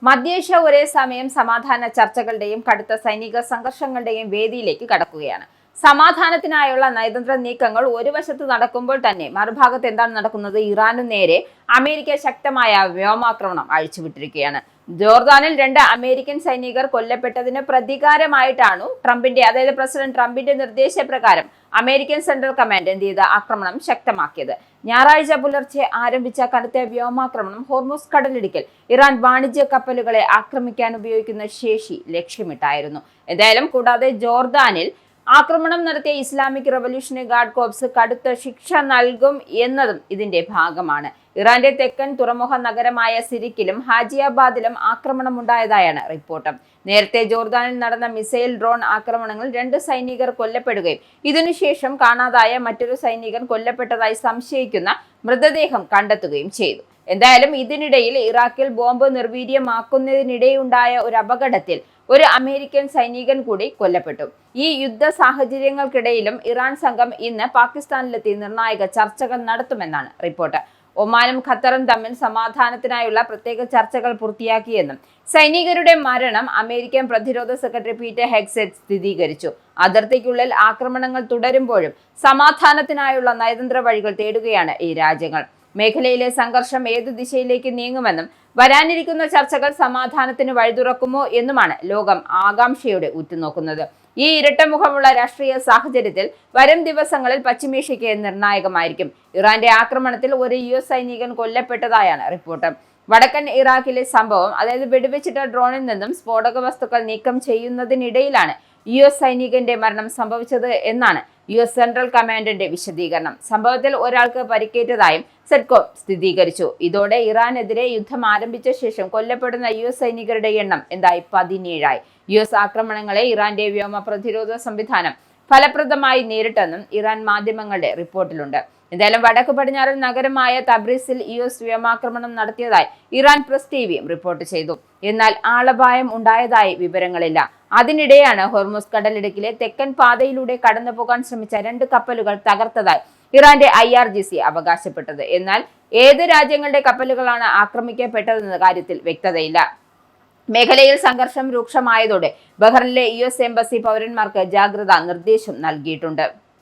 മധ്യേഷ്യ ഒരേ സമയം സമാധാന ചർച്ചകളുടെയും കടുത്ത സൈനിക സംഘർഷങ്ങളുടെയും വേദിയിലേക്ക് കടക്കുകയാണ്. സമാധാനത്തിനായുള്ള നയതന്ത്ര നീക്കങ്ങൾ ഒരു വശത്ത് നടക്കുമ്പോൾ തന്നെ മറുഭാഗത്ത് എന്താണ് നടക്കുന്നത്? ഇറാനു നേരെ അമേരിക്ക ശക്തമായ വ്യോമാക്രമണം അഴിച്ചുവിട്ടിരിക്കുകയാണ്. ജോർദാനിൽ 2 അമേരിക്കൻ സൈനികർ കൊല്ലപ്പെട്ടതിന് പ്രതികാരമായിട്ടാണ് പ്രസിഡന്റ് ട്രംപിന്റെ നിർദ്ദേശപ്രകാരം അമേരിക്കൻ സെൻട്രൽ കമാൻഡ് ആക്രമണം ശക്തമാക്കിയത്. ഞായറാഴ്ച പുലർച്ചെ ആരംഭിച്ച കടുത്ത വ്യോമാക്രമണം ഹോർമുസ് കടലിടുക്കിൽ ഇറാൻ വാണിജ്യ കപ്പലുകളെ ആക്രമിക്കാൻ ഉപയോഗിക്കുന്ന ശേഷി ലക്ഷ്യമിട്ടായിരുന്നു. കൂടാതെ ജോർദാനിൽ ആക്രമണം നടത്തിയ ഇസ്ലാമിക് റവല്യൂഷണറി ഗാർഡ് കോർപ്സ് കടുത്ത ശിക്ഷ നൽകും എന്നതും ഇതിന്റെ ഭാഗമാണ്. ഇറാന്റെ തെക്കൻ തുറമുഖ നഗരമായ സിരിക്കിലും ഹാജിയാബാദിലും ആക്രമണമുണ്ടായതായാണ് റിപ്പോർട്ട്. നേരത്തെ ജോർദാനിൽ നടന്ന മിസൈൽ ഡ്രോൺ ആക്രമണങ്ങളിൽ 2 സൈനികർ കൊല്ലപ്പെടുകയും ഇതിനുശേഷം കാണാതായ മറ്റൊരു സൈനികൻ കൊല്ലപ്പെട്ടതായി സംശയിക്കുന്ന മൃതദേഹം കണ്ടെത്തുകയും ചെയ്തു. ഇതിനിടയിൽ ഇറാഖിൽ ബോംബ് നിർവീര്യമാക്കുന്നതിനിടെയുണ്ടായ ഒരു അപകടത്തിൽ ഒരു അമേരിക്കൻ സൈനികൻ കൂടി കൊല്ലപ്പെട്ടു. ഈ യുദ്ധ സാഹചര്യങ്ങൾക്കിടയിലും ഇറാൻ സംഘം ഇന്ന് പാകിസ്ഥാനിലെത്തി നിർണായക ചർച്ചകൾ നടത്തുമെന്നാണ് റിപ്പോർട്ട്. ഒമാനും ഖത്തറും തമ്മിൽ സമാധാനത്തിനായുള്ള പ്രത്യേക ചർച്ചകൾ പൂർത്തിയാക്കിയെന്നും സൈനികരുടെ മരണം അമേരിക്കൻ പ്രതിരോധ സെക്രട്ടറി പീറ്റർ ഹെഗ്സെറ്റ് സ്ഥിരീകരിച്ചു. അതിർത്തിക്കുള്ളിൽ ആക്രമണങ്ങൾ തുടരുമ്പോഴും സമാധാനത്തിനായുള്ള നയതന്ത്ര വഴികൾ തേടുകയാണ് ഈ രാജ്യങ്ങൾ. മേഖലയിലെ സംഘർഷം ഏത് ദിശയിലേക്ക് നീങ്ങുമെന്നും വരാനിരിക്കുന്ന ചർച്ചകൾ സമാധാനത്തിന് വഴിതുറക്കുമോ എന്നുമാണ് ലോകം ആകാംക്ഷയോടെ ഉറ്റുനോക്കുന്നത്. ഈ ഇരട്ടമുഖമുള്ള രാഷ്ട്രീയ സാഹചര്യത്തിൽ വരും ദിവസങ്ങളിൽ പശ്ചിമേഷ്യയ്ക്ക് നിർണായകമായിരിക്കും. ഇറാന്റെ ആക്രമണത്തിൽ ഒരു US സൈനികൻ കൊല്ലപ്പെട്ടതായാണ് റിപ്പോർട്ട്. വടക്കൻ ഇറാഖിലെ സംഭവം വെടിവെച്ചിട്ട ഡ്രോണിൽ നിന്നും സ്ഫോടക വസ്തുക്കൾ നീക്കം ചെയ്യുന്നതിനിടയിലാണ് US സൈനികന്റെ മരണം സംഭവിച്ചത് എന്നാണ് US സെൻട്രൽ കമാൻഡിന്റെ വിശദീകരണം. സംഭവത്തിൽ ഒരാൾക്ക് പരിക്കേറ്റതായും സെറ്റ്കോം സ്ഥിരീകരിച്ചു. ഇതോടെ ഇറാനെതിരെ യുദ്ധം ആരംഭിച്ച ശേഷം കൊല്ലപ്പെടുന്ന US സൈനികരുടെ എണ്ണം 17ആയി. US ആക്രമണങ്ങളെ ഇറാന്റെ വ്യോമ പ്രതിരോധ സംവിധാനം ഫലപ്രദമായി നേരിട്ടെന്നും ഇറാൻ മാധ്യമങ്ങളുടെ റിപ്പോർട്ടിലുണ്ട്. വടക്ക് പടിഞ്ഞാറൻ നഗരമായ തബ്രീസിൽ US വ്യോമാക്രമണം നടത്തിയതായി ഇറാൻ പ്രസ് ടിവിയും റിപ്പോർട്ട് ചെയ്തു. എന്നാൽ ആളപായം ഉണ്ടായതായി വിവരങ്ങളില്ല. അതിനിടെയാണ് ഹോർമുസ് കടലിടുക്കിലെ തെക്കൻ പാതയിലൂടെ കടന്നുപോകാൻ ശ്രമിച്ച 2 കപ്പലുകൾ തകർത്തതായി ഇറാന്റെ IRGC അവകാശപ്പെട്ടത്. എന്നാൽ ഏത് രാജ്യങ്ങളുടെ കപ്പലുകളാണ് ആക്രമിക്കപ്പെട്ടതെന്ന കാര്യത്തിൽ വ്യക്തതയില്ല. മേഖലയിൽ സംഘർഷം രൂക്ഷമായതോടെ ബഹ്റിനിലെ US എംബസി പൗരന്മാർക്ക് ജാഗ്രതാ നിർദ്ദേശം നൽകിയിട്ടുണ്ട്.